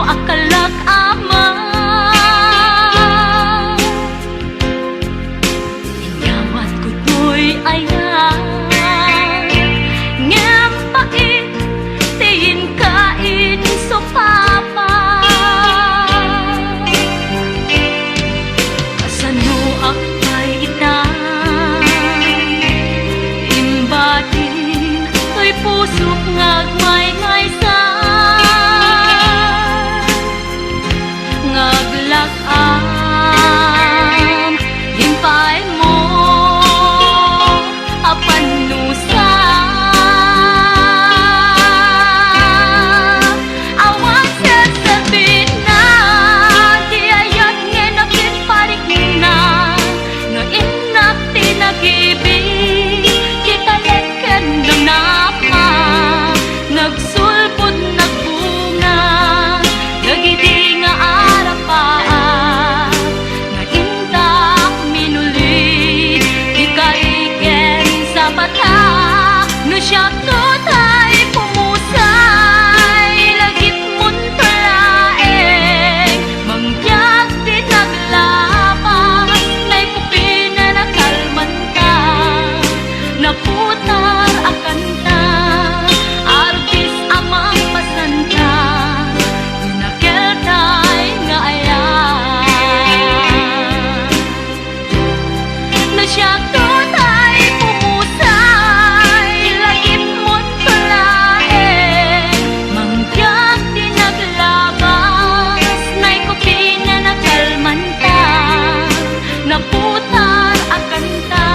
akalak ama inyawat ko to'y ayan ngem pait tiyin kain so papa asano akay itan imbatin to'y pusok ngagmay ngaysa ngaglakam himpay mo apan nusa awan sasabit na di ayat ngenapin parik na nga inak tinag-ibig kita leken ng napa nagsulpot nagbunga nagidi nga arapaan nga intak minuli di kaiken sa bata no siya tutay pumusay lagip mon palaeng mangyag di naglapas na'y kupina na kalman ka naputar akan ta artis amang pasanta nakeltay nga ayan na siya tutay pumusay lagip mon palaeng mangyag di naglabas na'y kupina na kalman ta naputar akan ta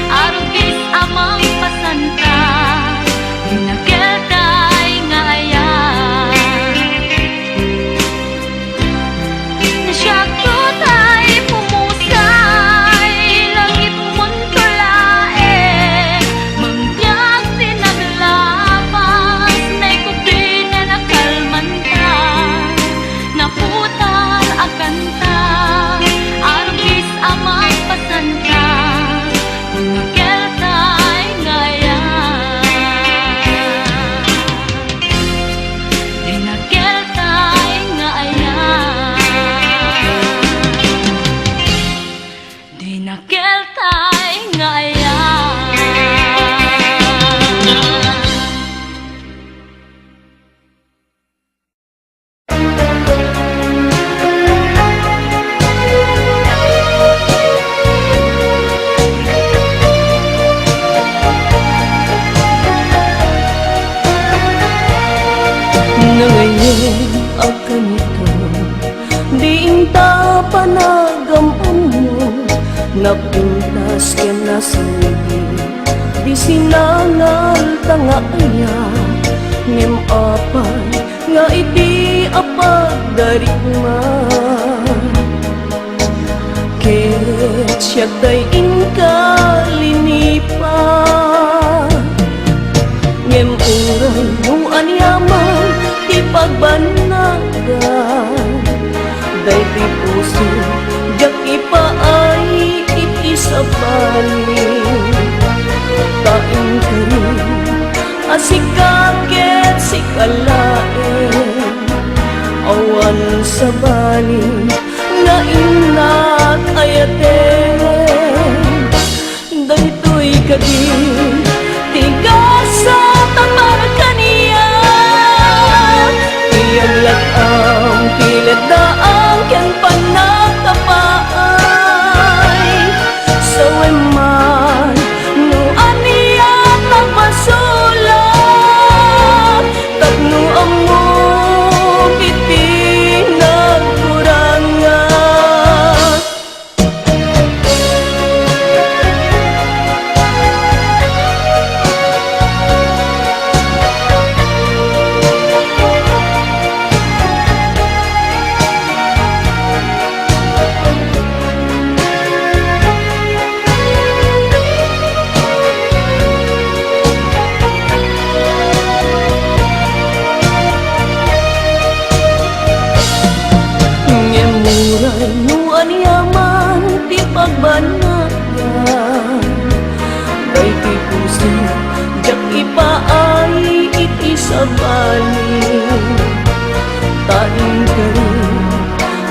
arugis amang pasanta nakeltay nga ayan na siya tutay pumusay langit mon tulaeng mangyag di naglabas na'y kupina na kalman ta naputar akan ta arugis amang pasanta nakeltay nga ayan di nakeltay nga ayan di nakeltay nga ayan na ngayon akan ito diing ta panagaman mo napintas ka na sindi di sinangal tanga aya ngem apay nga iti apag darigma ket siya tay inkalinipa ngem uray no anyaman ti pagbanagan day ti puso jak ipaay iti sabali taing kari asikaket sikalaen awan sabali nga inat ayaten daytoy kadi tigasa tamar kaniya iyang latang kilid na ang kyan panagkapaay sa weman no aniya nagpasulat tapno amo kiti nagkurangan pagbanagan day ti puso jak ipaay iti sabali taing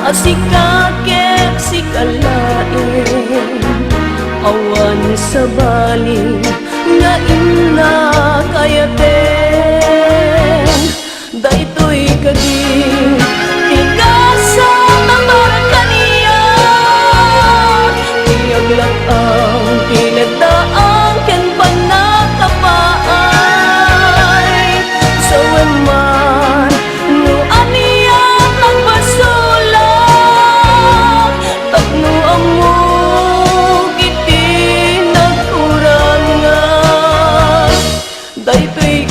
Asikakek si kalain awan sa bali nga inna kayaten daytoy kadi igasa tamara kaniya iyaglat ang kinagdaang ken panakapaay sa waman no aniya nagpasulang tapno amo kiti nagkurangan daytoy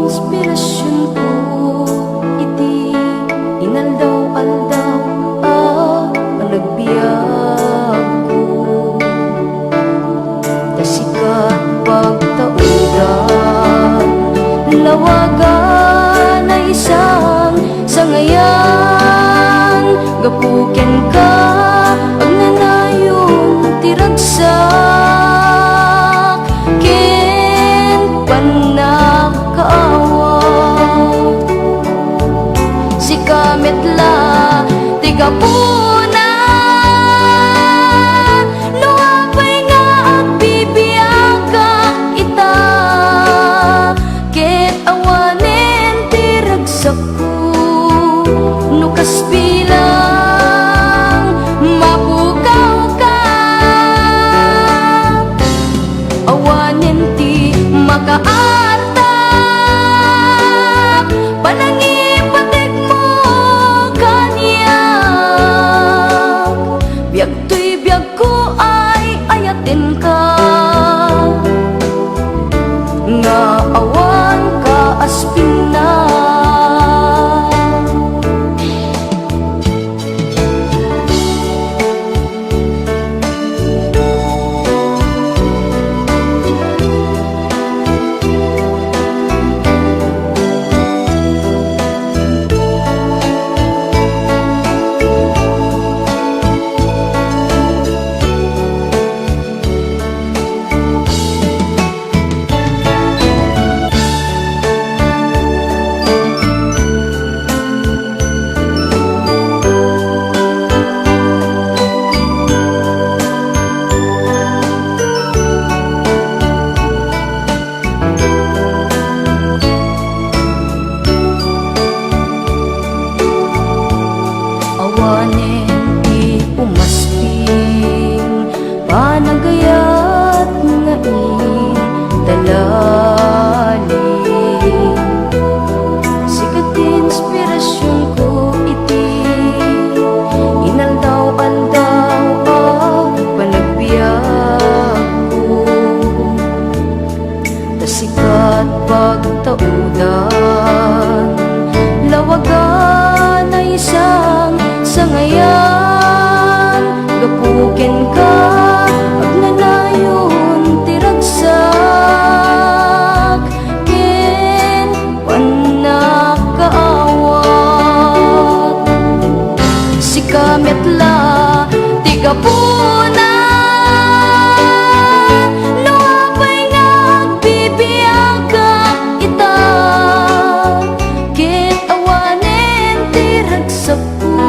inspirasyon ko, iti inaldaw-aldaw panagbiag ko. Tasikat pagtaudan, lawagan na isang sangayan, gapuken ka ang nanayon tiragsak, ken panakaawa. Si kametla tiga puna, no apay nga agbibiagak ita, ket awanen tiragsak ko, no kaspilang mapukaw ka, awanen ti makaartak, panangipatik mo kaniyak, biag to'y biag ko ay ayatin ka, nga awan ka aspin na. Awanen di umasping, panagayat nga dalalim. Sikat inspirasyon ko iti inaldaw-aldaw panagbiag ko. Tasikat pagtaudan, lawagan na isang sangayan, gapuken ka ag nanayon tiragsak, ken panakaawat. Si kametla tiga puna, no apay nga agbibiagak ita, ket awanen tiragsak ko,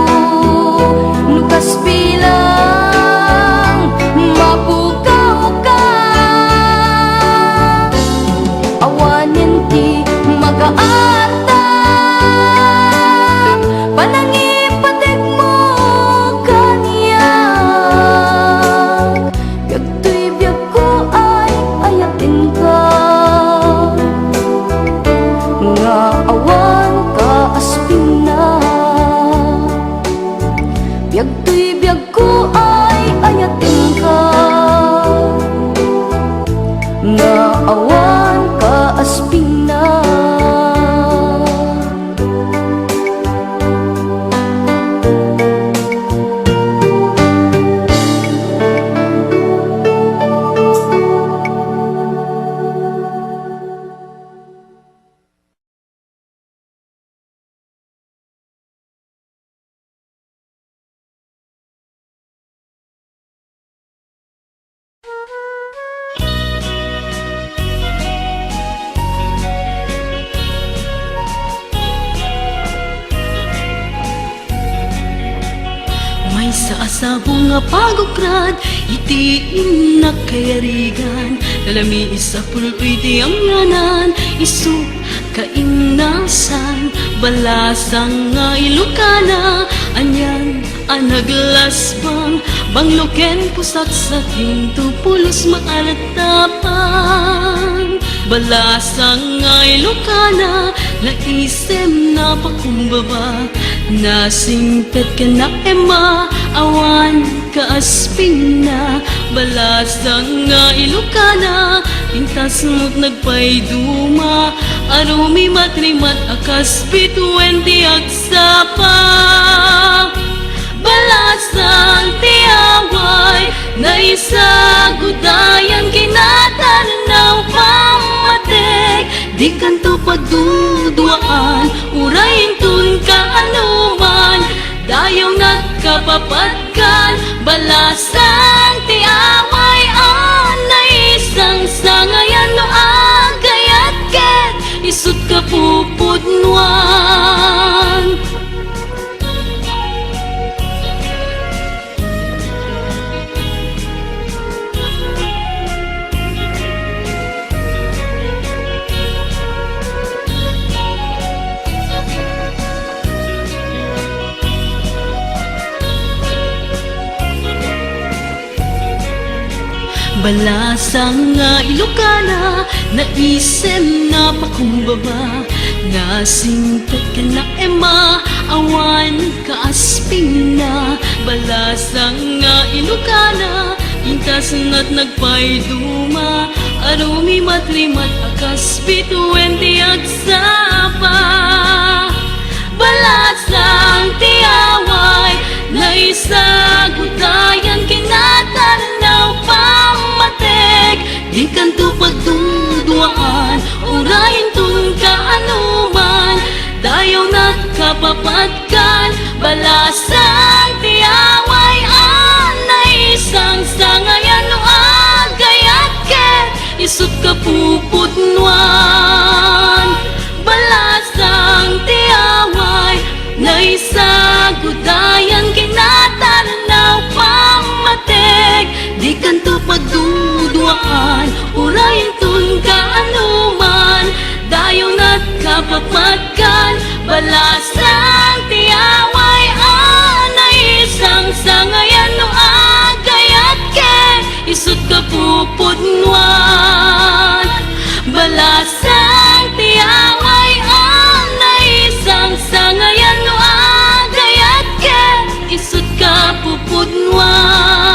no kaspilang mapukaw ka, awanen ti makaartak, panangipatik mo kaniyak, biag to'y biag ko ay ayatin ka, nga awan ka aspin na. Biag to'y biag ko ay ayatin ka, nga awan ka aspin na. May sa asabong nga pagokrad, iti inakayarigan, lalami isa pulutoy di ang nganan, isu kaimnasan, balasang nga ilukana, anyan anaglasbang, bangloken pusat sa tinto, pulos maalatapan, balasang nga ilukana, naisem na pakumbaba, nasingpet ka na ema, awan kaaspin na, balasang nga Ilocana, pintas mo't nagpayduma, arumi matrimat akas bituwente agsapa. Balasang tiyaway na isagudayan kinatanaw pamatik, di kanto pagduduaan, urayin tun kaanuman, dayaw nagkapapatkan. Balasang tiyaway na isang sangayan no agayat ket isut kapupudnuan. Balasang nga Ilocana, naisem na pakumbaba, nga singkat ka na ema, awan kaasping na. Balasang nga Ilocana, pintas na't nagpayduma, arumi matrimat akas bituwente agsapa. Balasang tiyaway na isagudayan kinatanaw pamatik, di kanto pagduduaan, urayin tun kaanuman, dayaw nakapapatkan. Balasang tiyaway na isang sangayan no agayat ket isut kapupudnuan. Balasang tiyaway na isagudayan kinatanaw pamatik, di kanto pagduduaan, urayin tun kaanuman, dayaw nakapapatkan. Balasang tiyaway na isang sangayan no agayat ket isut kapupudnuan. Balasang tiyaway na isang sangayan no agayat ket isut kapupudnuan.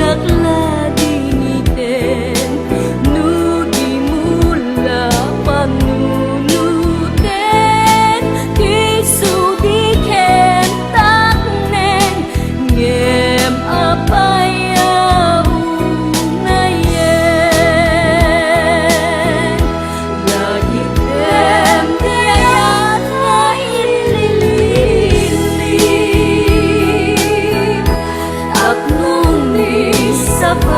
dakla diniten Nudi mula panunuten Kisudiken taknen Ngem apaya unayen Lagitem dayat na ilililim At nung isa pa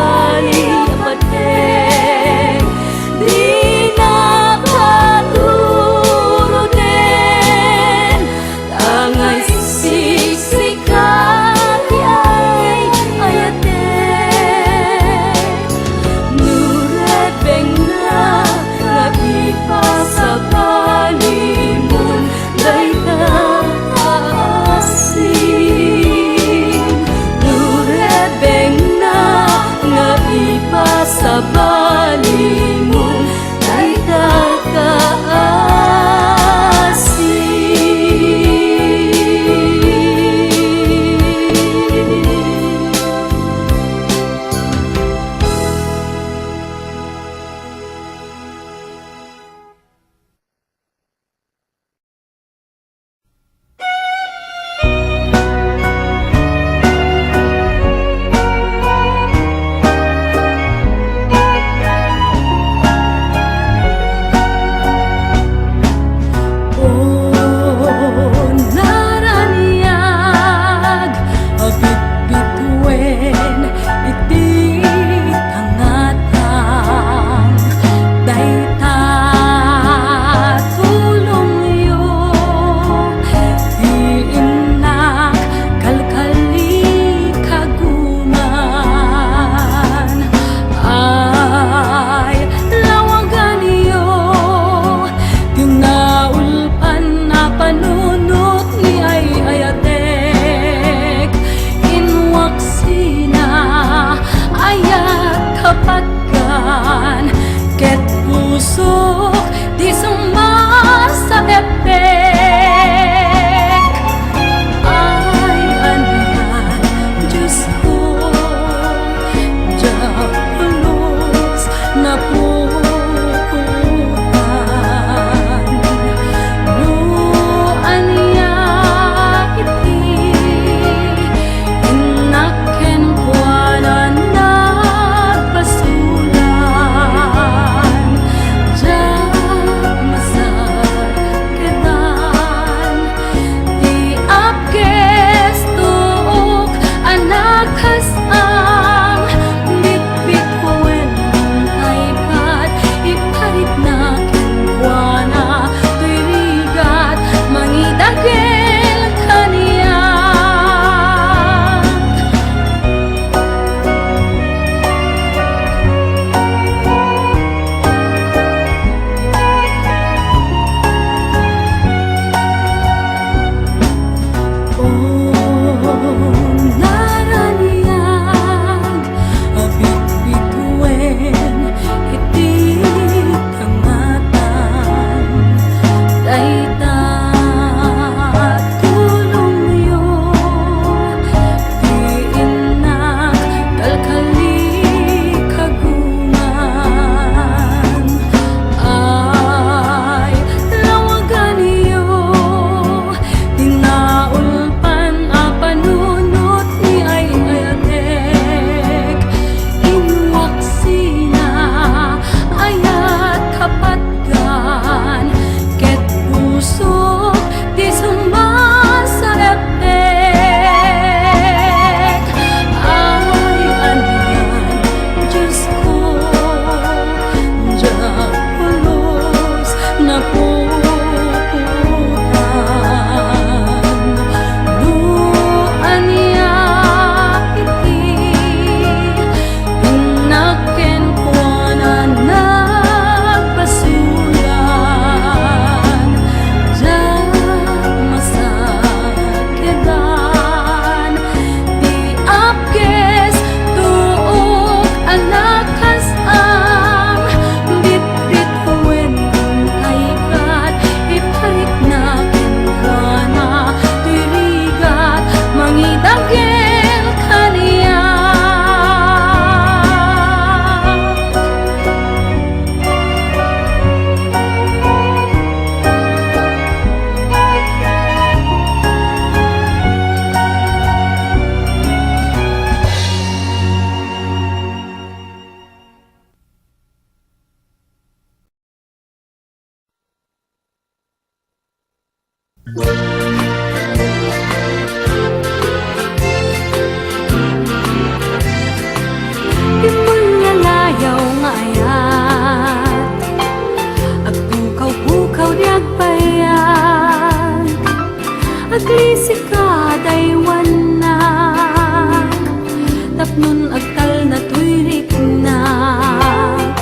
tapnon agtal na tuy riknak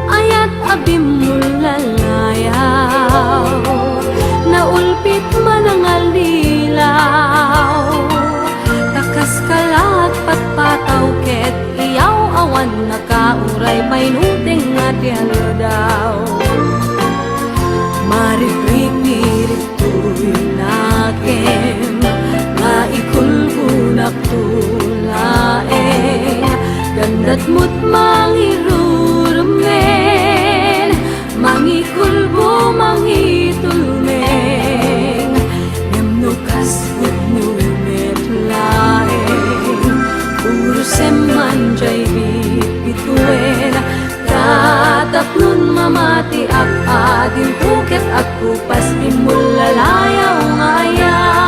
ayat abim mulalayaw naulpit manangal dilaw takas kalat patpataw ket iyaw awan nakauray painuteng nga daw mariprik tuy nakem nga ikulbunak tulaeng gandat mo't mangirurumen mangikulbo mangitulmeng yamnukas utnumet laeng urusem manjay bituin tatapnun mamati ak adin tuket at kupas dimulalayaw ngayat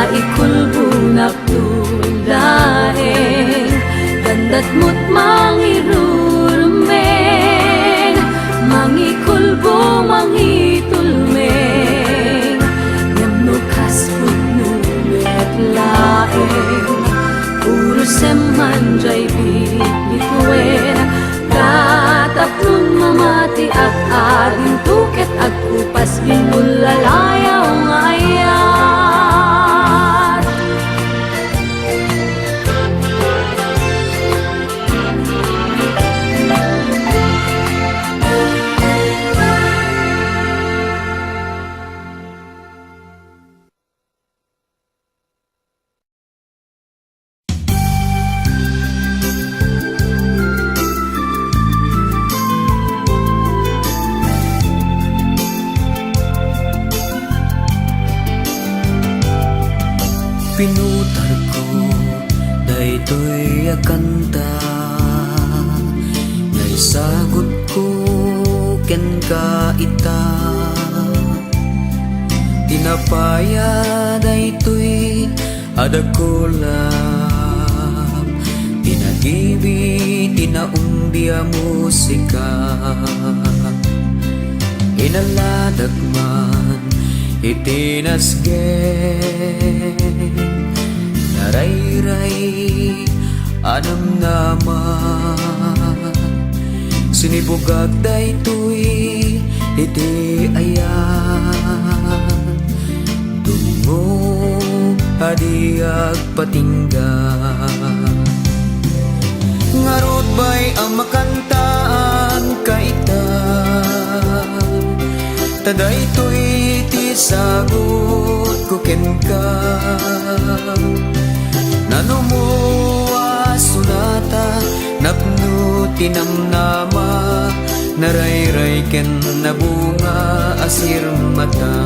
ikulbunak tulaeng gandat mo't mangirurumen mangikulbo mangitulmeng yamnukas utnumet laeng urusem manjay bituin tatapnun mamati at adin tuket at kupas binulalayaw ngayat pinutar ko daytoy akanta ngay sagot ko ken ka ita tinapaya daytoy adakolap tinagibi tinaumbia musika inaladag man itinasgen narayray anam naman sinibugag daytoy iti ayan tungo hadiag patingga ngarod bay ang makantaan kaita tadaytoy ti sagot ko ken ka nanumuwa sunata napno tinamnama narayray ken nabunga asir mata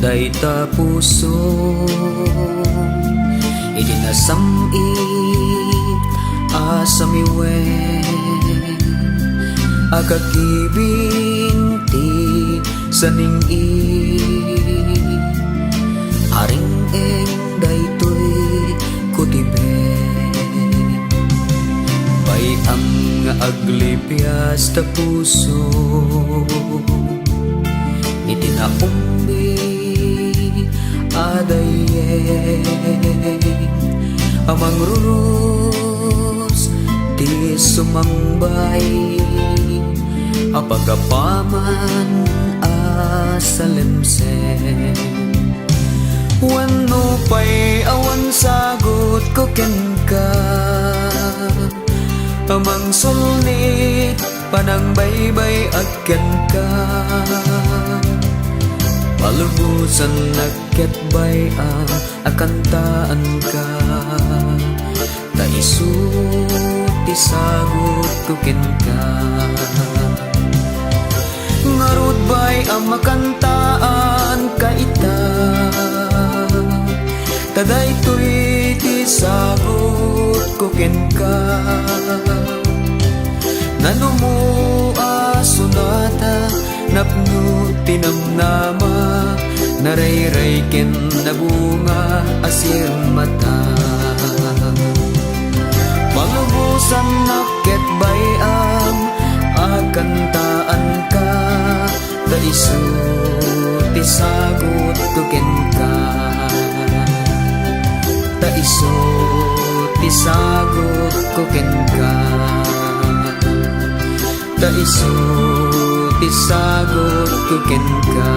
dayta puso idinasamit asamiwen agagibinti saningin aring eng daytoy kutiben bay ang aglipyas ta puso itinaumbi adayeng amang rurus ti sumangbay apagapaman asalemsen. Wano pa'y awan sagot ko ken ka, amang sulnit panang baybay agken ka. Palubusan nagketbay ang akantaan ka, taisu tisagot ko ken ka. Ngarud bay ang makantaan ka ita, taday to'y tisagot ko ken ka. Nanumu asunata napno tinamnama, narayray ken nabunga asir mata. Palubusan naket bayam akantaan ka, taisu tisagot ko ken ka. Taisu tisagot ko ken ka. Taisu tisagot ko ken ka.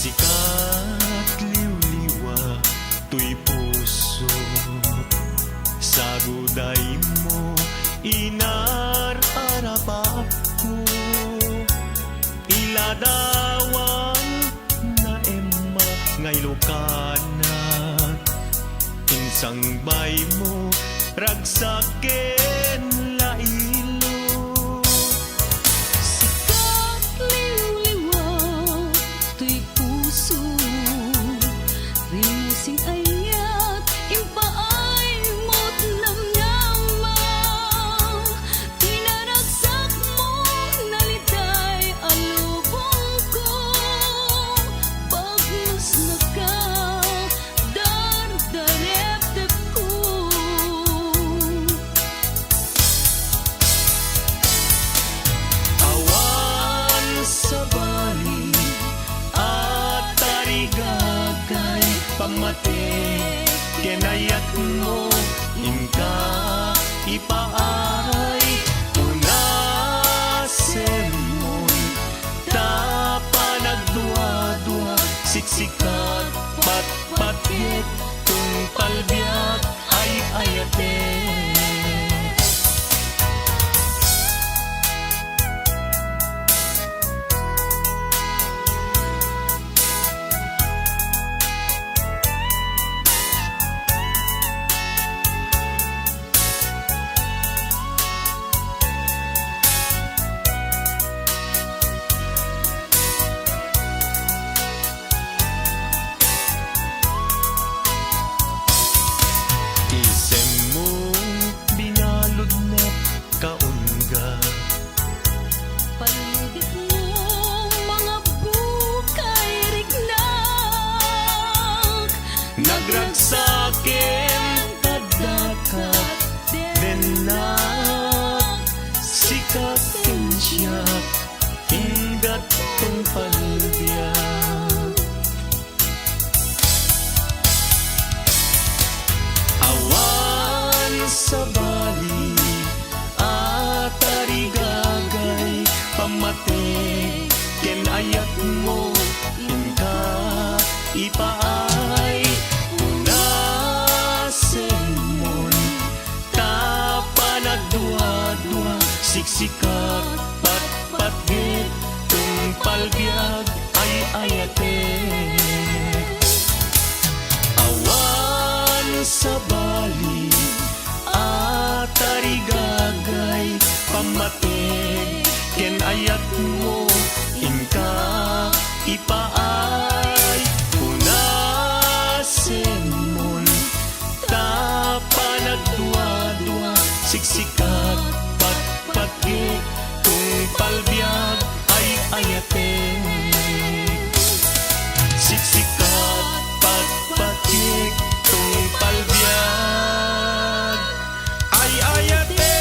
Sikat liw-liwa to'y puso, saguday mo inararapap ko. Iladawan na emma ngay lokanat, insang bay mo ragsaken lailo. Sikat liw-liwa to'y puso, rimusing ayat impaay mo't namnama. Tinaragsak mo nalitay alubong ko, pagmas na ka dardarep-dep ko. Awan sa bali at tarigagay pamate, kenayat mo inka ipaay unasen mo. Tapa nagdua-dua siksikat pat-patit tung palbiak ay ayate. Isem mo binalod na kaunga, Palugit mo mga bukay rignak, nagragsaken kadakat denak. Sikat ken siya ingat tong palbiyak. Awan sa bali at tarigagay pamate, ken ayat mo inka ipaay unasen mon. Tapa nagdua-dua siksikat pat-patgit tung palbiag ay ayate. Awan sa bali at tarigagay pamate, ken ayat mo inka ipaay Siksikat pagpatik tung palbiag ay ayate.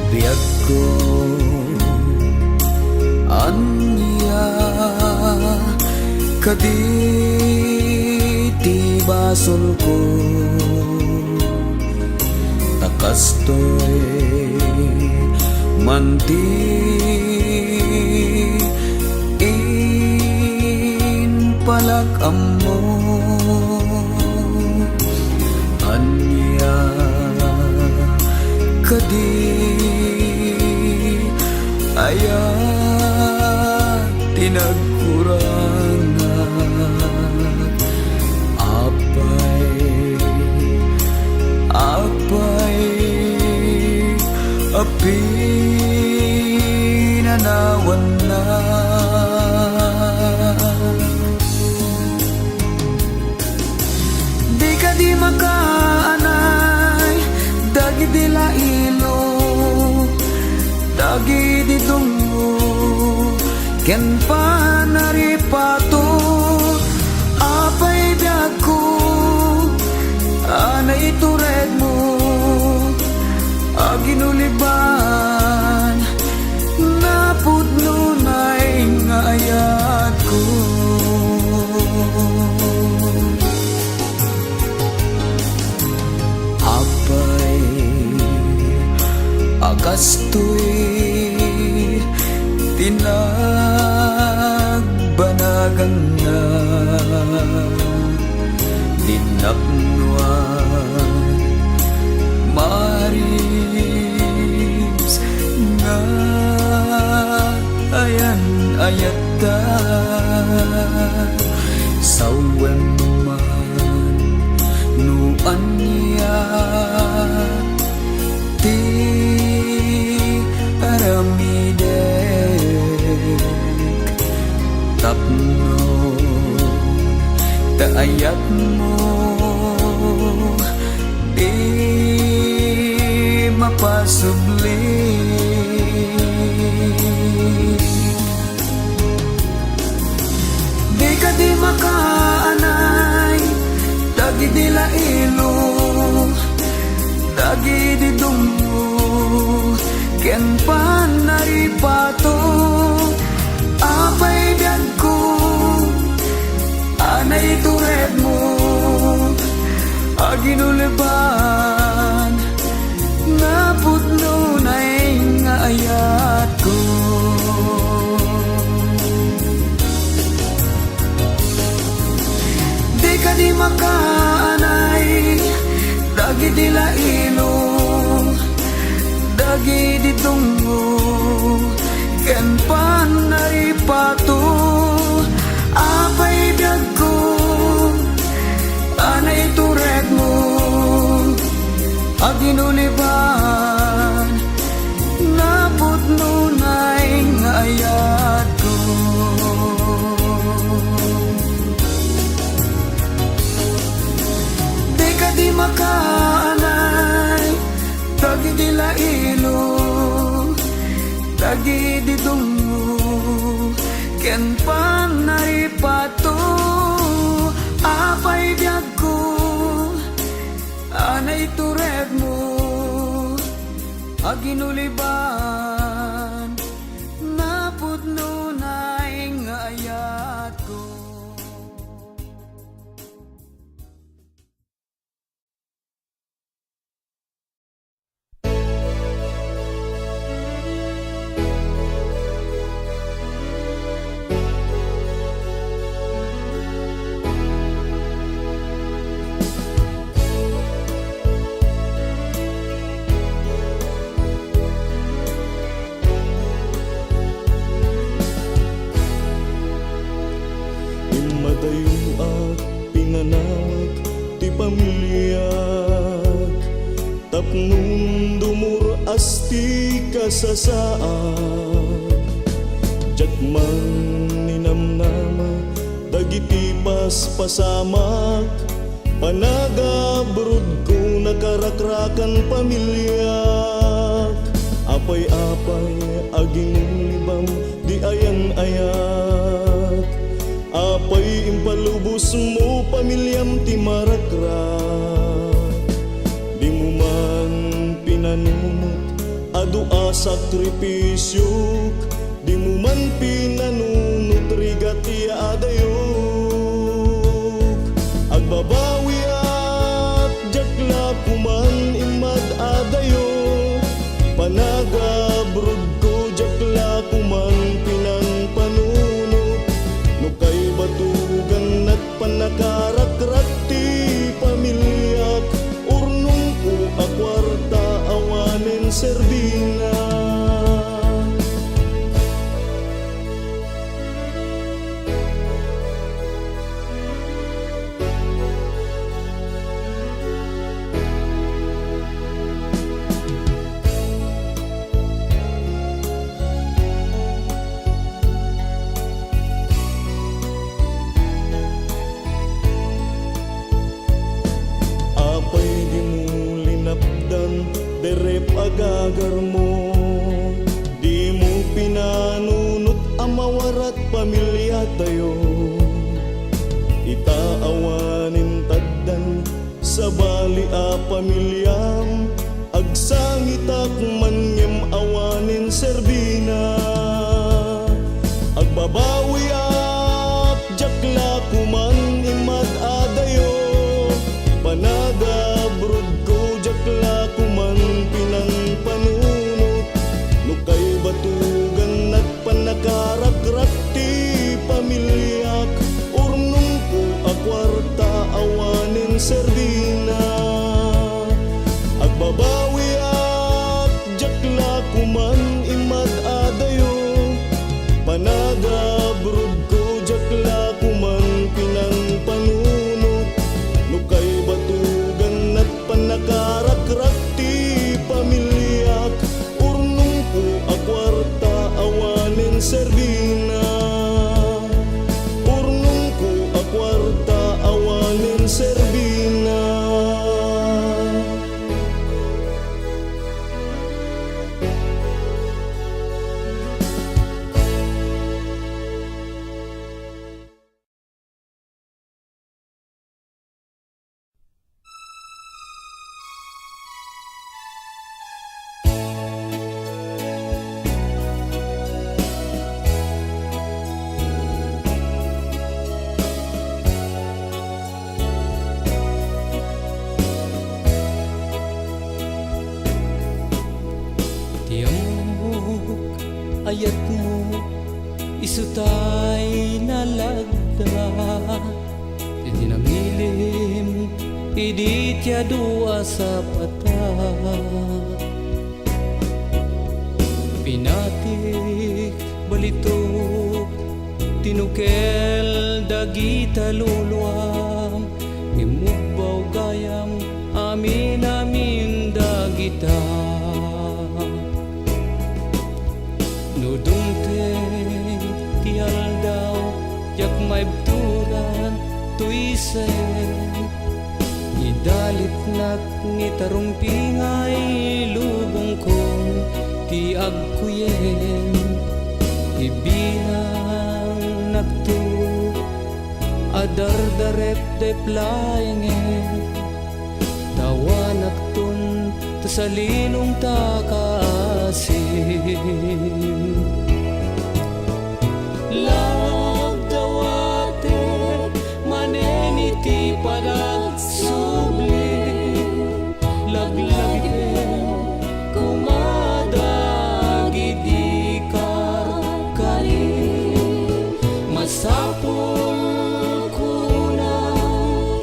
Biag ko anya kaditi basol ko takastoy manti in palak amo anya kadi aya tinagkurangan apay api nanawan na di ka di makaanay dagi di lailo dagi di dungo ken panaripato apay biag ko anay tured mo aginuliban napudno na'y nga ayat ko apay agastoy tinagbanagan na dinapnuan maris nga ayan ayata sawen man nuan niya ti aramidek tapno taayat mo di mapasubli di ka di makaanay dagi di lailo dagi di dungo ken panaripato apay biag ko anay tured mo aginuliban napudno na'y nga ayat ko di ka di makaanay dagi di lailo dagi di tungo ken panaripato apay biag ko anay tured mo aginuliban napudno na'y nga ayat ko di ka di makaanay dagi di lailo dagi di dungo ken panaripato apay biag ko anay tured mo aginuliban napudno na'y nga ayat ko tayo at pinanak ti pamilyat tapnon dumur asti kasasaad jagman ninamnama dagiti paspasamak panagabrod ko nakarakrakan pamilyak apay-apay aging libam di ayan-ayat apay impalubos mo pamilyam ti marakrak di mo man pinanunot adua sakripisyo di mo man pinanunot rigati adayok agbabawi at jakla kuman imad adayok panagabrod ko jakla kuman pinang panunot no kay batugan at panakarakrak ti pamilyak urnong ko akwarta awanen serbina. Derep agagar mo di mo pinanunot amawarat pamilya tayo itaawanin taddan sa bali a pamilyam agsangitak manyem awanin serbina agbabawi at jakla kuman imad adayo panagabrod ko jakla kuman pinang panunot no kay batugan at panakarakrak ti pamilyak urnong ko akwarta awanin serbina agbabawi at jakla kuman imad adayo panagabrod ko jakla kuman pinang panunot no kay batugan at panakarakrak ti pamilyak urnong ko akwarta awanin serbina urnong ko akwarta awanin serbina. Ayat mo isutay nalagda Hindi namilim iditya dua sa pata Pinatik balitok tinukel dagita luluam Imubaw gayam amin amin dagita Nudungteng tial daw yak may bturan tuisen Idalit nak ni tarumpingay lubong kong ti agkuyen Ibinang nagtu adardarep deplaingen Tawa nagtun tasalinong takasin Lagdawate maneniti padagsubli Laglagin kumadagidikar kari Masapul kunang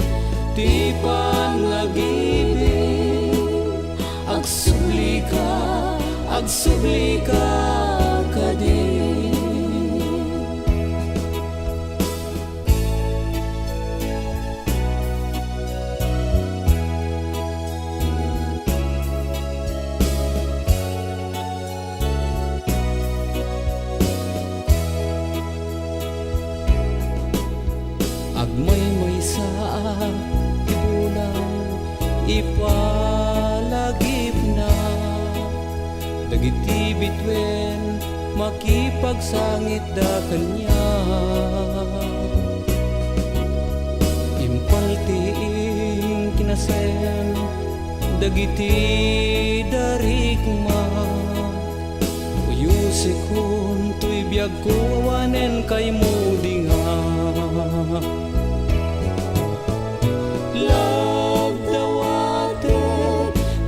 ti panagibig Agsublika ka din dagiti bitwen makipagsangit da kanya. Impaltiing kinasen dagiti darikma, uyusikon tuy biyag ko awanen kay mudinga. Lagdawaten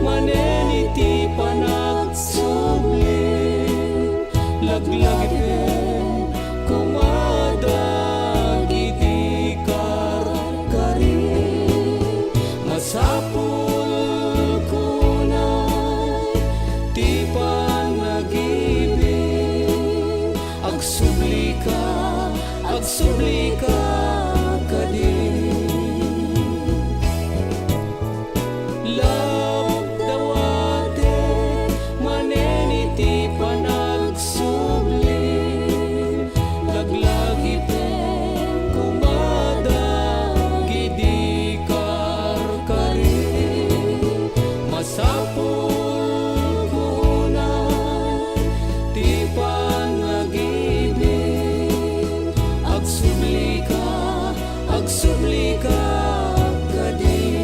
manen iti panagsubling, laglagipin kumadag iti karkarin. Masapul kunay ti panagibig, agsubli ka kadin. Lagdawaten manen iti panagsubling, laglagipin kumadag iti karkarin. Masapul kunay ti panagibig, agsubli ka kadin.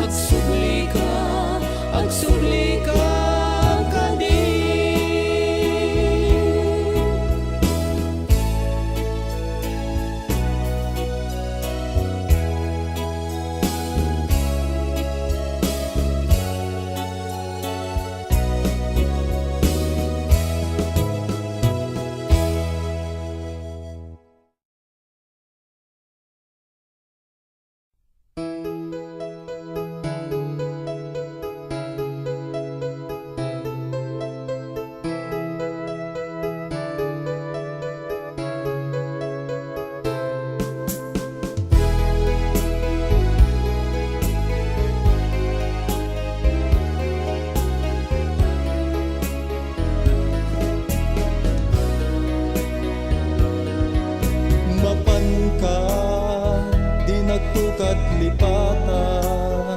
Agsubli ka kadin. Mapan ka, di nagtukat lipatan.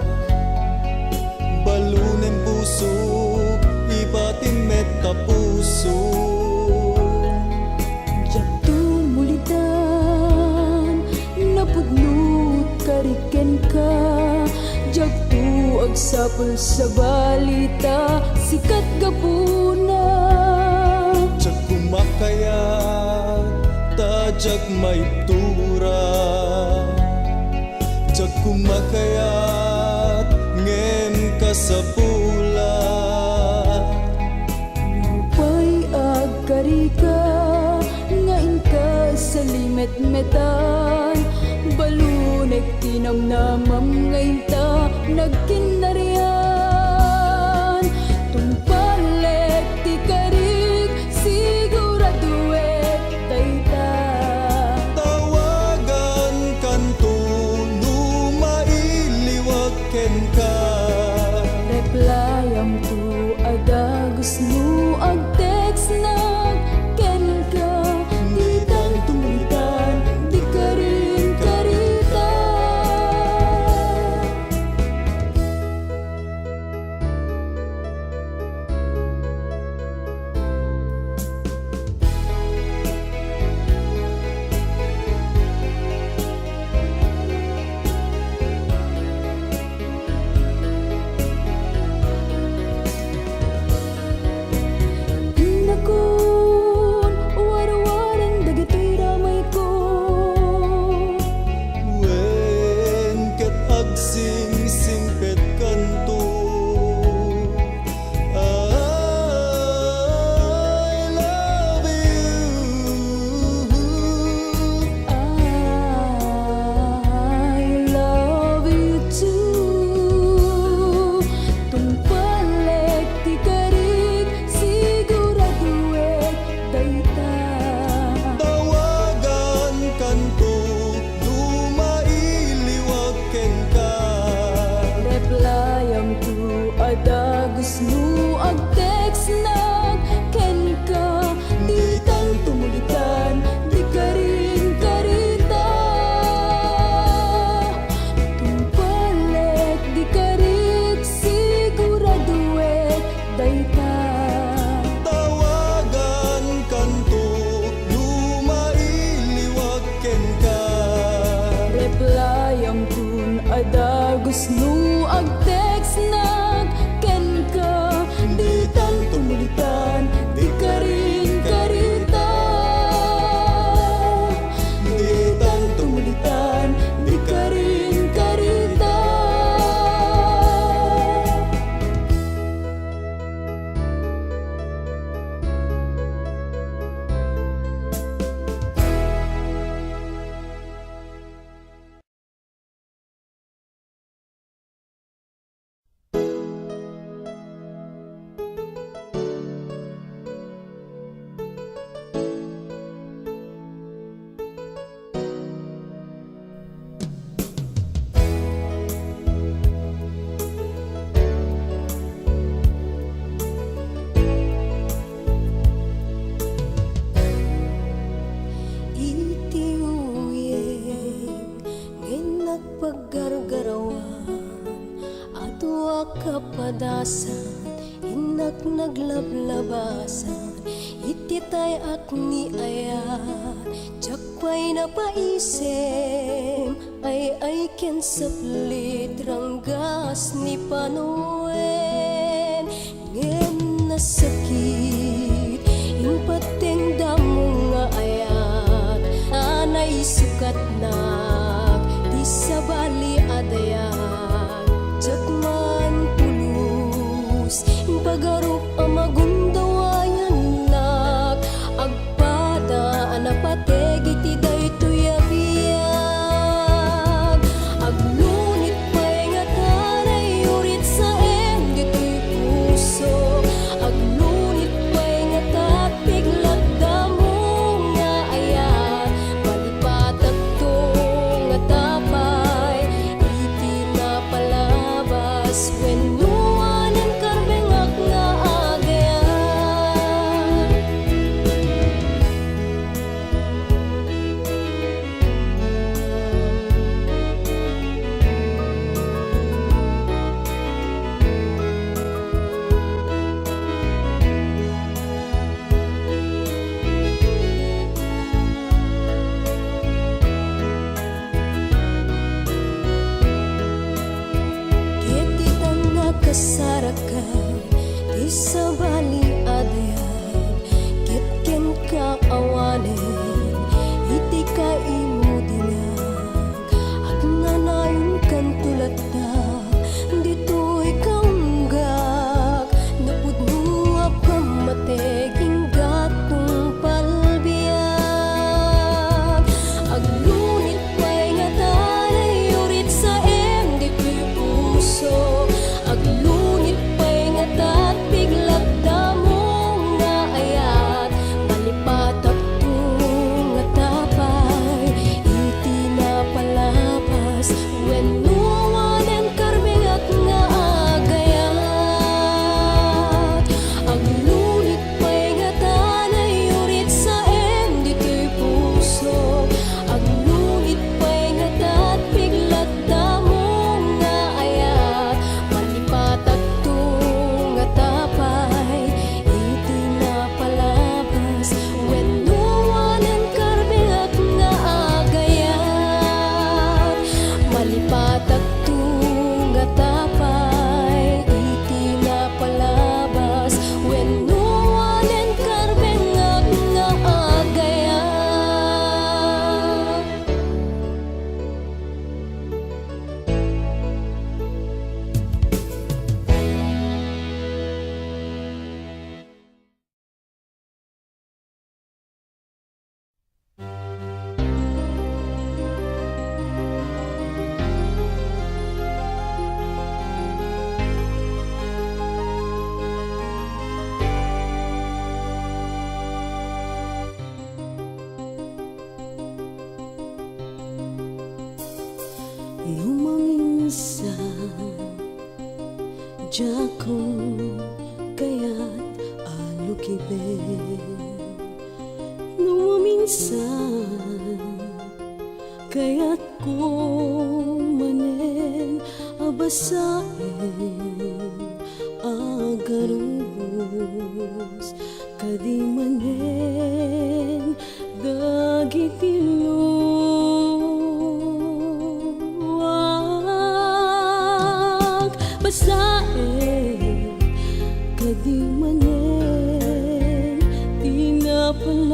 Balunen puso, ibatin met kapuso. Jak tumulitan, napudnut kariken ka. Jak tu agsapul sa balita, sikat gapuna. Jag kumakayat, tajag may tura. Jag kumakayat, ngem ka sa pula. Pay agkarika, ngain ka sa limet-metan. Balunek tinamnamam ngain ta, nagkinarian. Tumpalek ti karik, siguraduet tayta. Tawagan kanto, mailiwag ken ka. Replyam tu adagos mo ag text na ken ka. Di tan tumitan, di ka rin karita. labasan ititay ak ni ayat jakpay na paisem ay ken saplit ranggas ni panuen ngem na sakit impateng damo nga ayat anay sukat nak di sabali adayat jakman pulus impagarup amagundawayan nak agpada anapateg iti daytoy a biag aglunit pay nga tanay urit sa em ditoy puso aglunit pay nga tapiglat damo nga ayat palipatag to nga tapay iti na palabas wenno anen karbengak nga agayat Iti nga kasarakan di sabali adayan ket ken ka awanen iti ka imudinag at nanayon kan tulata dito'y kaunggak napudnuap ka mateging gatong palbiag aglunit pay nga tanay urit sa em dito'y puso aglunit pay nga tatbiglat damo nga ayat palipatag to nga tapay iti na palapas wenno anen karbengak nga agayat aglunit pay nga tanay urit sa em dito'y puso aglunit pay nga tatbiglat damo nga ayat palipatag to nga tapay iti na palabas wenno anen karbengak nga agayat malipatag to nga tapay iti na palabas wenno anen karbengak nga agayat Lumaminsan jako kaya't alukiben Lumaminsan kaya't ko manen abasain agarubos kadi manen dagiti luwag basain kadi manen di napalabas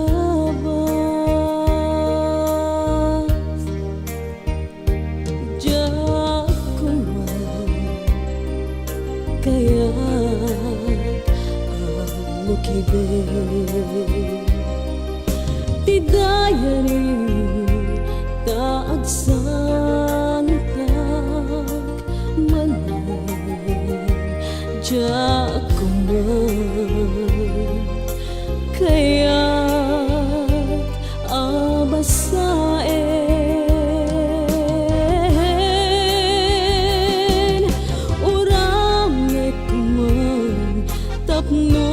diyak ko man kaya alukiben ti dayari taagsantag manen diyak ko man kaya abasain uramnek man tapnon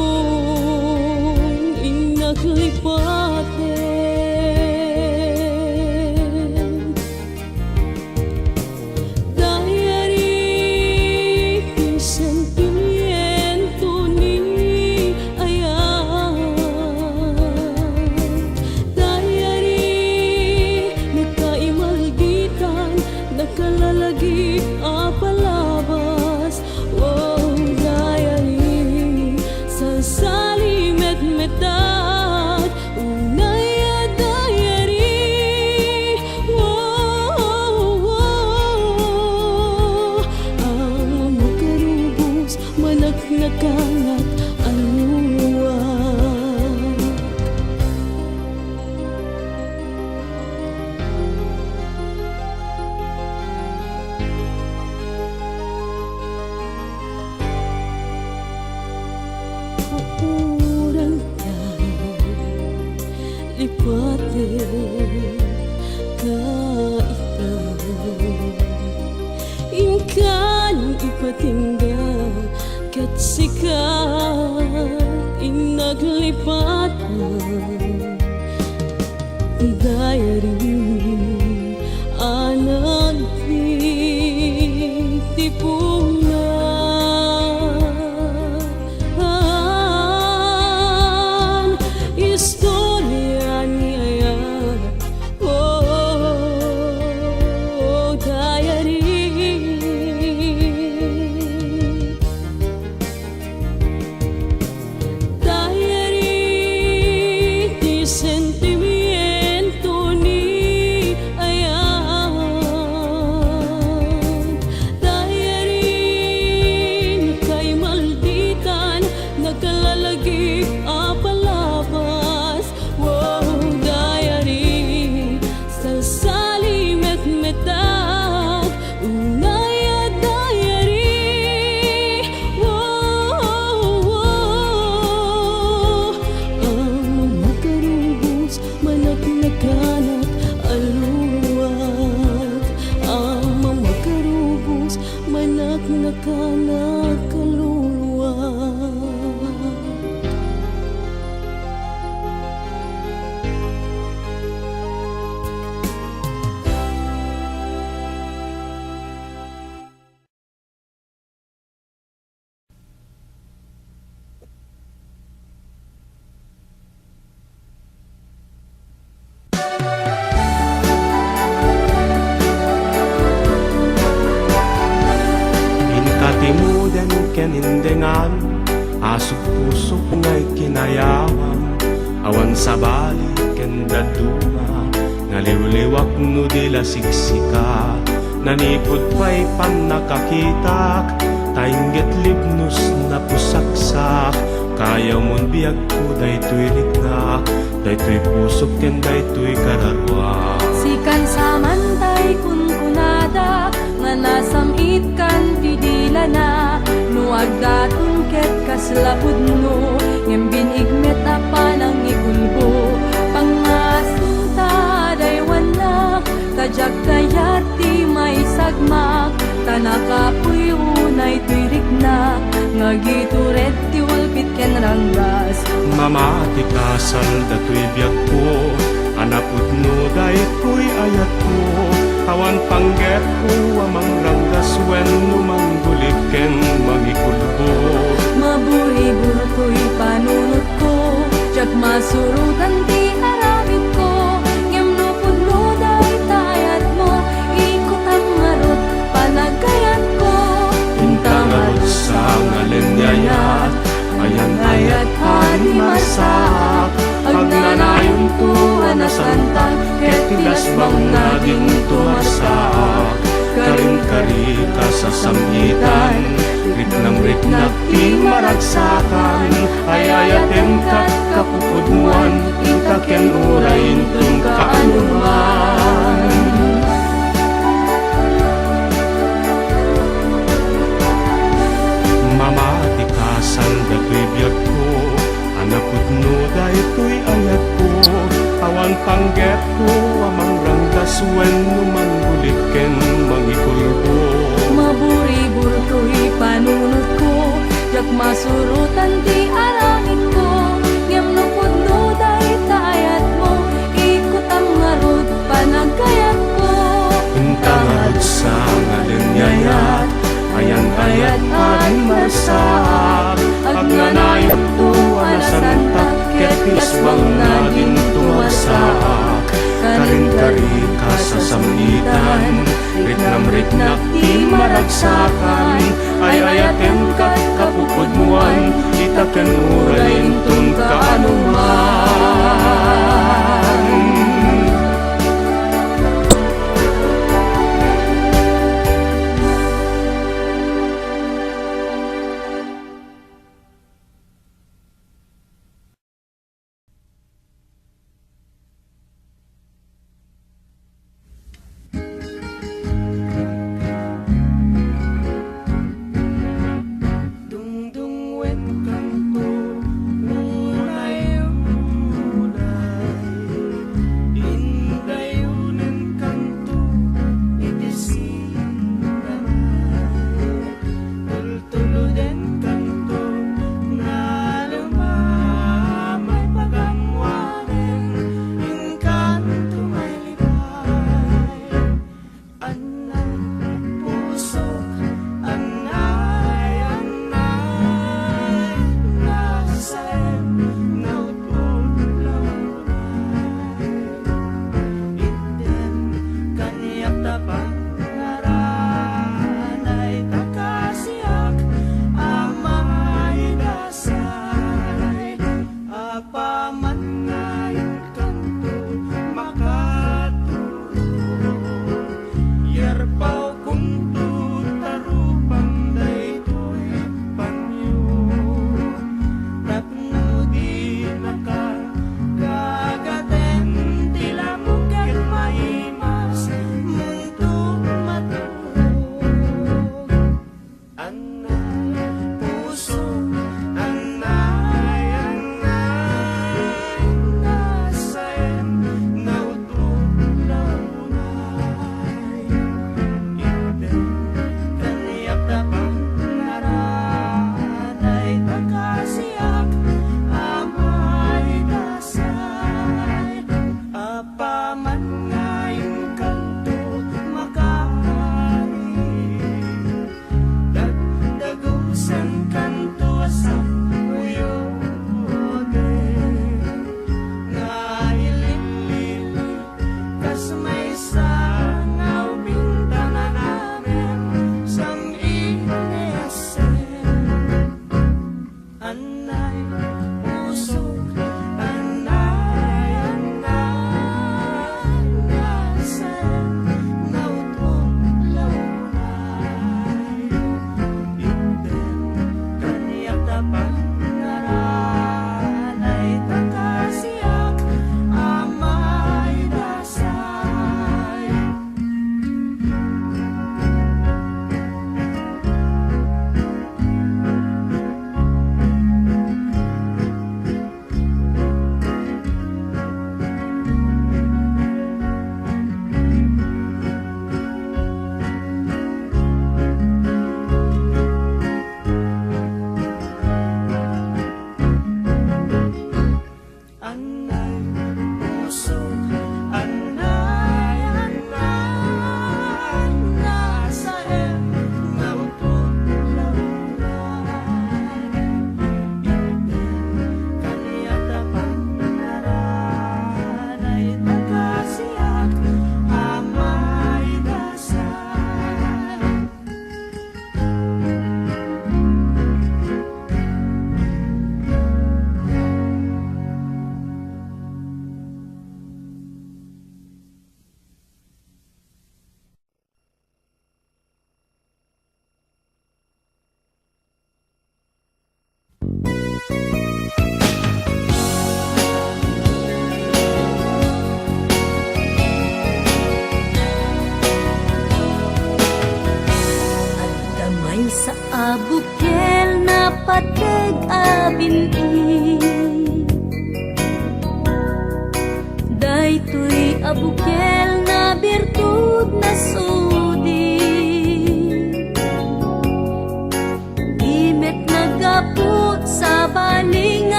inaglipaten dayari sentimiento ni ayat tingga ket sikat inaglipat na diary anak tipungan istorya niya diary di sentimiento ni ayan diary kay malditan nagkalalagip apalabas diary salsali met-metak unaya diary ang makarubos manak-nakanak aluwag ang makarubos manak-nakanak aluwag. Inkatimudan kenindengan asuk pusok ngay kinayawan awan sa bali ken daduma ngaliwliwak no dila siksika nanipod pa'y pan nakakitak tainggit libnos na pusaksak kaya mon biyag ko daytoy rikna daytoy pusok ken daytoy kararwa Sikan samantay kun kunada nga nasamit kan pidila na nuag datun ket kaslapud no ngem binigmet apa nang igulbo pangasinta daywan na tajak kayati may sagmak tanakapuy unay tuirik na nga gituret ti walpit ken ranggas mamati kasal datoy biyag ko anapud no daytoy ayat ko awan panggep ko amang ranggas wen no manggulik ken magikulbo maburi-bur ko'y panunot ko jak masurutan ti aramid ko ngem no pudno daytayat mo ikot ang ngarot panagayat ko intangarod sa ngalenyayat ayan ayat hari masak agnanayon tuwa na santa ket tilas bang naging tumasak karing-kari ka sa samhitan riknang-riknak ti maragsakan ay ayatem kat kapupudmuan intaken urayin tung kaanuman mamati kasal datoy biyag ko anapud no daytoy ayat ko awan panggep ko amang ranggas wen no manggulik ken mangikulbo maburi-bur ko'y panunot ko jak masurutan ti aramid ko ngem no pudno daytayat mo ikot ang ngarot panagayat ko intangarod sa ngalenyayat ayan ayat ay masak agnanayon tuwa na santa ket isbang naging tumasak karing-kari ka sa samhitan riknam-riknak ti maragsakan ay ayatem kat kapupudmuan itaken urayin tung kaanuman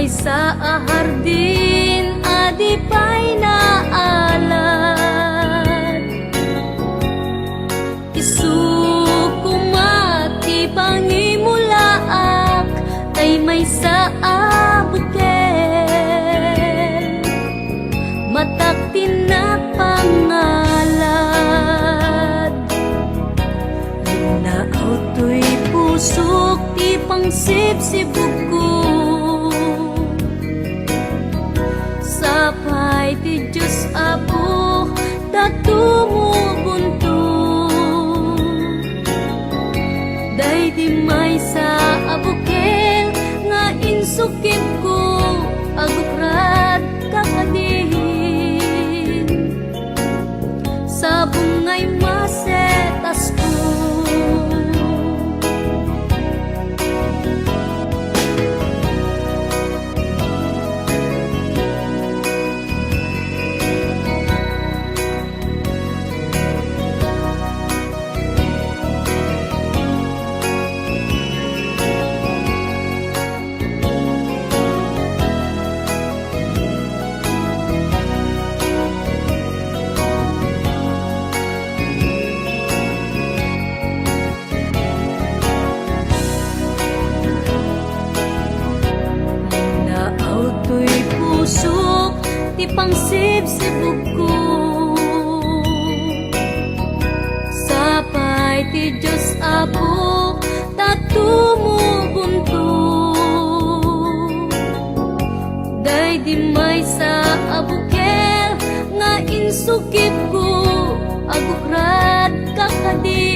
may sa ahardin adi pa'y naalat. Isukumati pangimulaak ay may sa abukel, matak tinapangalad. Linaaw to'y pusok ti pangsipsibog ko, sapay ti Diyos Apo tatumubunto. Day di may sa abukel nga insukip ko, agukrad kakadihin sa bungay masetas ko. Pusok ti pangsibsibog ko, sapay ti Diyos Apo tatumubunto. Day di may sa abukel nga insukip ko, agukrad kakadi